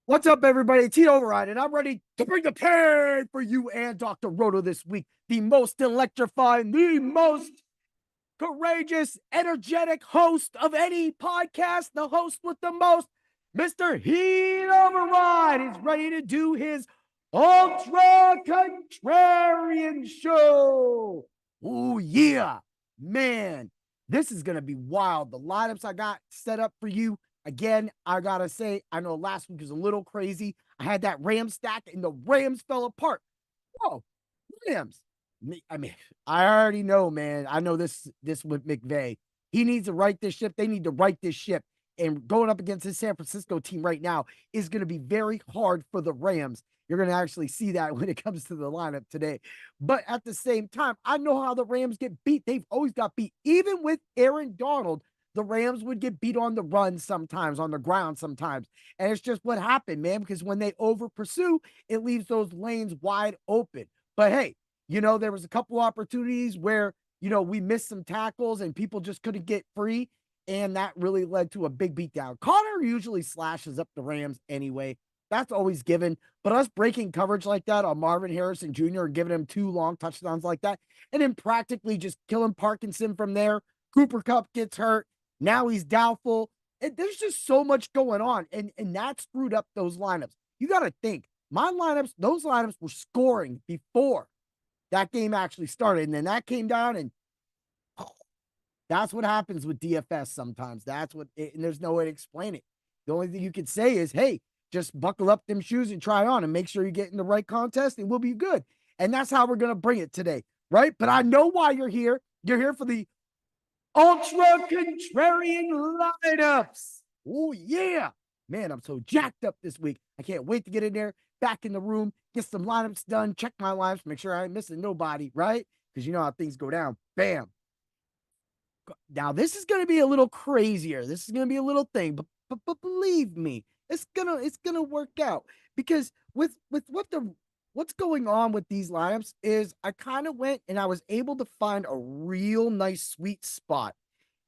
What's up, everybody? Tito Override, and I'm ready to bring the pain for you and Dr. Roto this week. The most electrifying, the most courageous, energetic host of any podcast, the host with the most, Mr. Heat Override, is ready to do his Ultra Contrarian Show. Oh, yeah, man. This is going to be wild. The lineups I got set up for you. Again, I got to say, I know last week was a little crazy. I had that Rams stack, and the Rams fell apart. Whoa, Rams. I mean, I already know, man. I know this with McVay. He needs to right this ship. They need to right this ship. And going up against this San Francisco team right now is going to be very hard for the Rams. You're going to actually see that when it comes to the lineup today. But at the same time, I know how the Rams get beat. They've always got beat. Even with Aaron Donald, the Rams would get beat on the run sometimes, on the ground sometimes. And it's just what happened, man, because when they over pursue, it leaves those lanes wide open. But hey, there was a couple opportunities where, we missed some tackles and people just couldn't get free. And that really led to a big beatdown. Connor usually slashes up the Rams anyway. That's always given. But us breaking coverage like that on Marvin Harrison Jr. and giving him 2 long touchdowns like that, and then practically just killing Parkinson from there. Cooper Kupp gets hurt. Now he's doubtful. There's just so much going on. And that screwed up those lineups. You got to think, those lineups were scoring before that game actually started. And then that came down, and that's what happens with DFS sometimes. And there's no way to explain it. The only thing you could say is, hey, just buckle up them shoes and try on and make sure you get in the right contest and we'll be good. And that's how we're going to bring it today, right? But I know why you're here. You're here for the Ultra Contrarian Lineups. Oh, yeah. Man, I'm so jacked up this week. I can't wait to get in there, back in the room, get some lineups done, check my lineups, make sure I ain't missing nobody, right? Because you know how things go down. Bam. Now, this is going to be a little crazier. This is going to be a little thing, but believe me, it's gonna work out, because with what's going on with these lineups is I kind of went and I was able to find a real nice sweet spot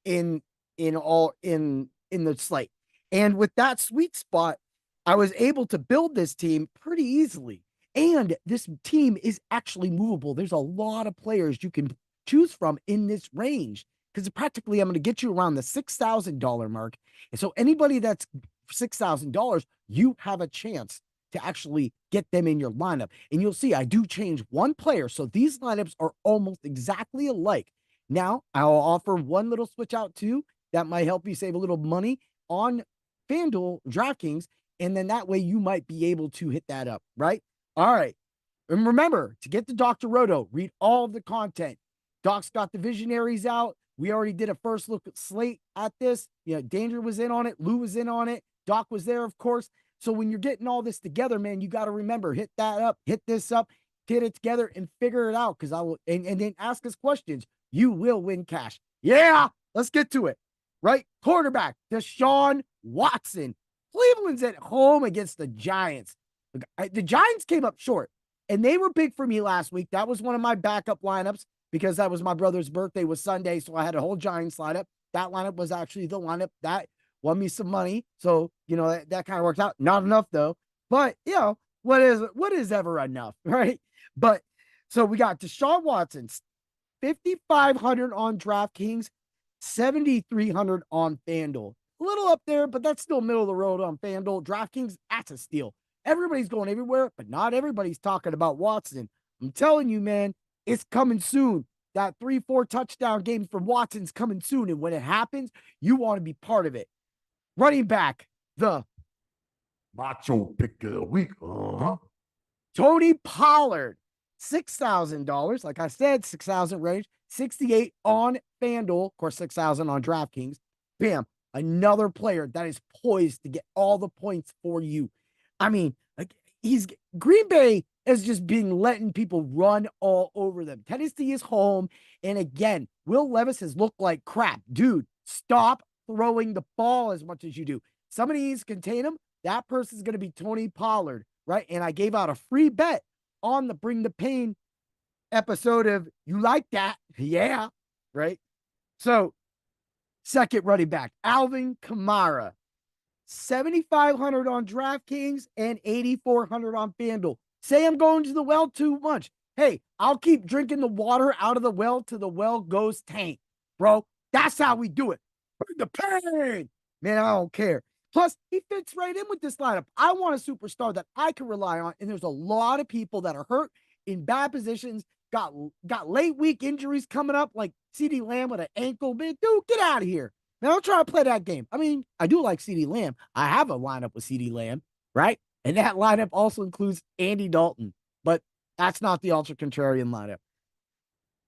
in the slate. And with that sweet spot, I was able to build this team pretty easily. And this team is actually movable. There's a lot of players you can choose from in this range, because practically I'm going to get you around the $6,000 mark. And so anybody that's $6,000, you have a chance to actually get them in your lineup. And you'll see I do change one player. So these lineups are almost exactly alike. Now, I'll offer one little switch out too that might help you save a little money on Fanduel, Draftkings, and then that way you might be able to hit that up, right? All right. And remember, to get to Dr. Roto, read all of the content. Doc's got the visionaries out. We already did a first look at slate at this. Danger was in on it. Lou was in on it. Doc was there, of course. So when you're getting all this together, man, you got to remember, hit that up, hit this up, get it together and figure it out. Because I will, and then ask us questions. You will win cash. Yeah, let's get to it. Right? Quarterback, Deshaun Watson. Cleveland's at home against the Giants. The Giants came up short, and they were big for me last week. That was one of my backup lineups because that was my brother's birthday was Sunday, so I had a whole Giants lineup. That lineup was actually the lineup that won me some money. So, that kind of worked out. Not enough, though. But, what is ever enough, right? But, so we got Deshaun Watson, 5,500 on DraftKings, 7,300 on FanDuel. A little up there, but that's still middle of the road on FanDuel. DraftKings, that's a steal. Everybody's going everywhere, but not everybody's talking about Watson. I'm telling you, man, it's coming soon. That 3-4 touchdown game from Watson's coming soon. And when it happens, you want to be part of it. Running back, the macho pick of the week. Tony Pollard, $6,000. Like I said, 6,000 range, 68 on FanDuel. Of course, 6,000 on DraftKings. Bam. Another player that is poised to get all the points for you. I mean, Green Bay is just being letting people run all over them. Tennessee is home. And again, Will Levis has looked like crap. Dude, stop throwing the ball as much as you do. Somebody needs to contain him. That person's going to be Tony Pollard, right? And I gave out a free bet on the Bring the Pain episode of You Like That? Yeah, right? So, second running back, Alvin Kamara, 7,500 on DraftKings and 8,400 on Fanduel. Say I'm going to the well too much. Hey, I'll keep drinking the water out of the well till the well goes tank, bro. That's how we do it. Bring the pain. Man, I don't care. Plus, he fits right in with this lineup. I want a superstar that I can rely on, and there's a lot of people that are hurt in bad positions, got late week injuries coming up, like CeeDee Lamb with an ankle. Man, dude, get out of here. Now, don't try to play that game. I mean, I do like CeeDee Lamb. I have a lineup with CeeDee Lamb, right? And that lineup also includes Andy Dalton, but that's not the Ultra Contrarian lineup.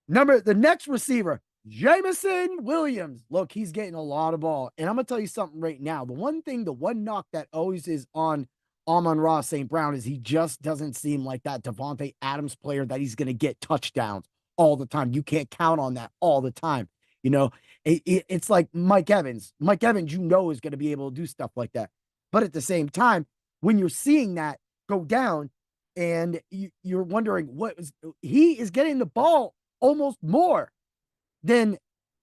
The next receiver, Jameson Williams. Look, he's getting a lot of ball. And I'm going to tell you something right now. The one knock that always is on Amon-Ra St. Brown is he just doesn't seem like that Davante Adams player that he's going to get touchdowns all the time. You can't count on that all the time. You know, it's like Mike Evans. Mike Evans, is going to be able to do stuff like that. But at the same time, when you're seeing that go down and you're wondering he is getting the ball almost more than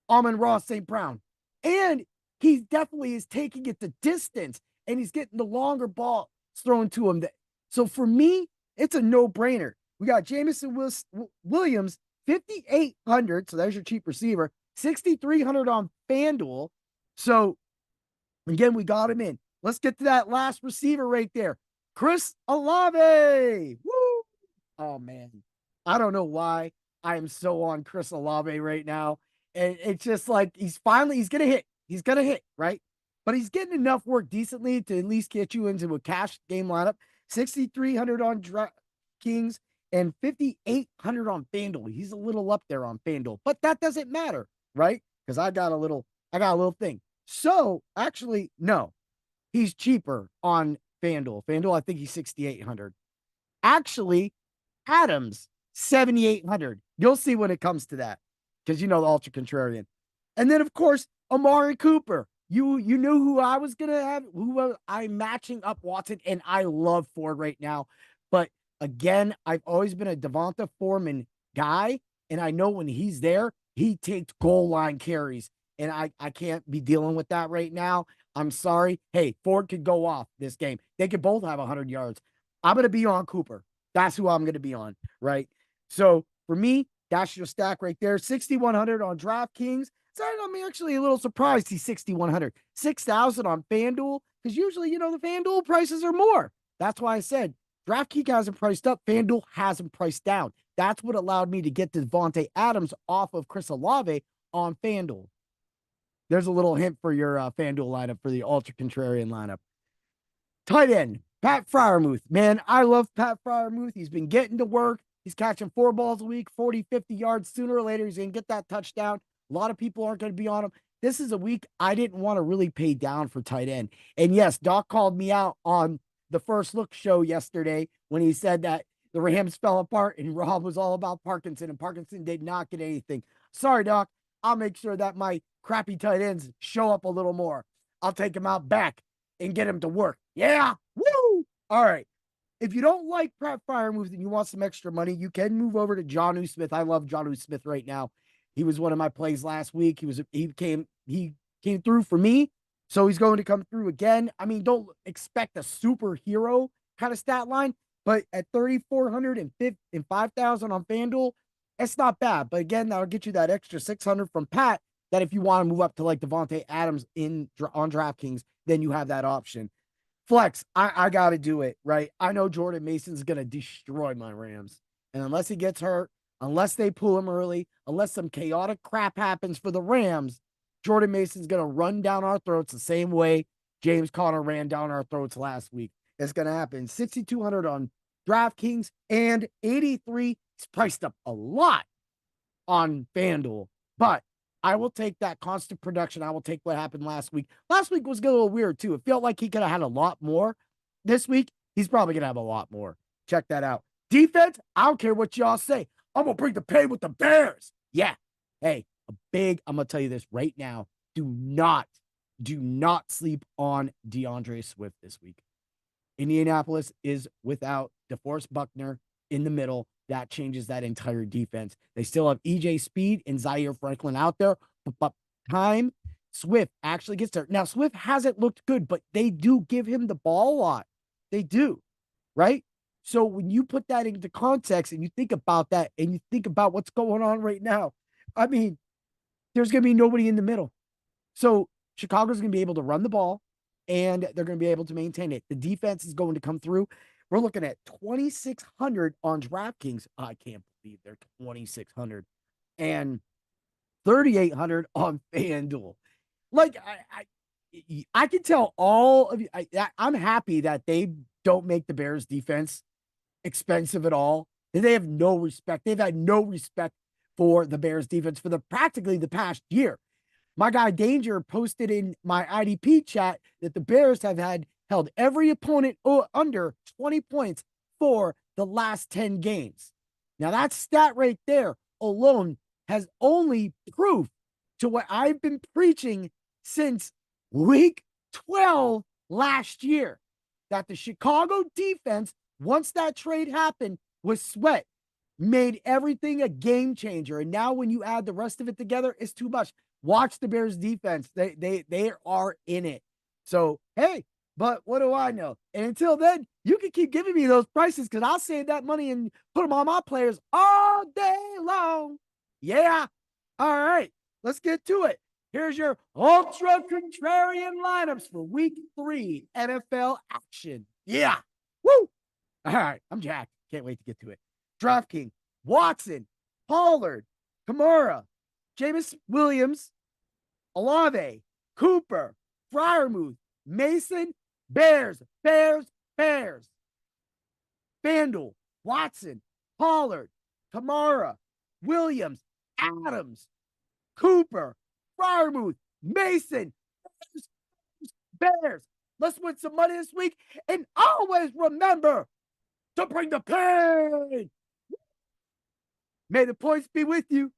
Amon-Ra St. Brown. And he definitely is taking it the distance and he's getting the longer ball thrown to him. So for me, it's a no-brainer. We got Jameson Williams, 5,800. So there's your cheap receiver. 6,300 on Fanduel. So again, we got him in. Let's get to that last receiver right there. Chris Olave. Woo! Oh, man. I don't know why I am so on Chris Olave right now. And it's just like he's going to hit. He's going to hit, right? But he's getting enough work decently to at least get you into a cash game lineup. 6,300 on Draftkings and 5,800 on Fanduel. He's a little up there on Fanduel, but that doesn't matter, right? Because I got a little thing. So actually, no, he's cheaper on Fanduel. Fanduel, I think he's 6,800. Actually, Adams, 7,800. You'll see when it comes to that, because the Ultra Contrarian. And then, of course, Amari Cooper. You knew who I was going to have, who I'm matching up Watson, and I love Ford right now. But again, I've always been a Devonta Foreman guy, and I know when he's there, he takes goal line carries, and I can't be dealing with that right now. I'm sorry. Hey, Ford could go off this game. They could both have 100 yards. I'm going to be on Cooper. That's who I'm going to be on, right? So for me, that's your stack right there. 6,100 on DraftKings. So I'm actually a little surprised he's 6,100. 6,000 on FanDuel, because usually, the FanDuel prices are more. That's why I said DraftKings hasn't priced up. FanDuel hasn't priced down. That's what allowed me to get Davante Adams off of Chris Olave on FanDuel. There's a little hint for your FanDuel lineup for the Ultra Contrarian lineup. Tight end, Pat Freiermuth. Man, I love Pat Freiermuth. He's been getting to work. He's catching 4 balls a week, 40, 50 yards. Sooner or later, he's going to get that touchdown. A lot of people aren't going to be on him. This is a week I didn't want to really pay down for tight end. And yes, Doc called me out on the First Look show yesterday when he said that the Rams fell apart and Rob was all about Parkinson, and Parkinson did not get anything. Sorry, Doc. I'll make sure that my crappy tight ends show up a little more. I'll take him out back and get him to work. Yeah. Woo! All right. If you don't like Pat Freiermuth and you want some extra money, you can move over to Jonnu Smith. I love Jonnu Smith right now. He was one of my plays last week. He came through for me. So he's going to come through again. I mean, don't expect a superhero kind of stat line, but at 3,400 and 5,000 on FanDuel, it's not bad. But again, that'll get you that extra 600 from Pat, that if you want to move up to like Davante Adams on DraftKings, then you have that option. Flex, I got to do it, right? I know Jordan Mason's going to destroy my Rams. And unless he gets hurt, unless they pull him early, unless some chaotic crap happens for the Rams, Jordan Mason's going to run down our throats the same way James Conner ran down our throats last week. It's going to happen. 6,200 on DraftKings and 83. It's priced up a lot on FanDuel, but I will take that constant production. I will take what happened last week. Last week was a little weird too. It felt like he could have had a lot more. This week, he's probably going to have a lot more. Check that out. Defense, I don't care what y'all say. I'm going to bring the pain with the Bears. Yeah. Hey, I'm going to tell you this right now. Do not sleep on DeAndre Swift this week. Indianapolis is without DeForest Buckner in the middle. That changes that entire defense. They still have EJ Speed and Zaire Franklin out there, but time Swift actually gets there. Now, Swift hasn't looked good, but they do give him the ball a lot. They do, right? So when you put that into context and you think about that and you think about what's going on right now, I mean, there's going to be nobody in the middle. So Chicago's going to be able to run the ball and they're going to be able to maintain it. The defense is going to come through. We're looking at 2,600 on DraftKings. I can't believe they're 2,600 and 3,800 on FanDuel. Like I can tell all of you. I'm happy that they don't make the Bears defense expensive at all. They have no respect. They've had no respect for the Bears defense for practically the past year. My guy Danger posted in my IDP chat that the Bears have held every opponent under 20 points for the last 10 games. Now that stat right there alone has only proof to what I've been preaching since week 12 last year, that the Chicago defense, once that trade happened with Sweat, made everything a game changer. And now when you add the rest of it together, it's too much. Watch the Bears defense. They are in it. So, hey, but what do I know? And until then, you can keep giving me those prices because I'll save that money and put them on my players all day long. Yeah. All right. Let's get to it. Here's your Ultra Contrarian lineups for week 3 NFL action. Yeah. Woo. All right. I'm jacked. Can't wait to get to it. Draftkings, Watson, Pollard, Kamara, Jameis Williams, Olave, Cooper, Freiermuth, Mason, Bears. Fanduel, Watson, Pollard, Kamara, Williams, Adams, Cooper, Freiermuth, Mason, Bears. Let's win some money this week. And always remember to bring the pain. May the points be with you.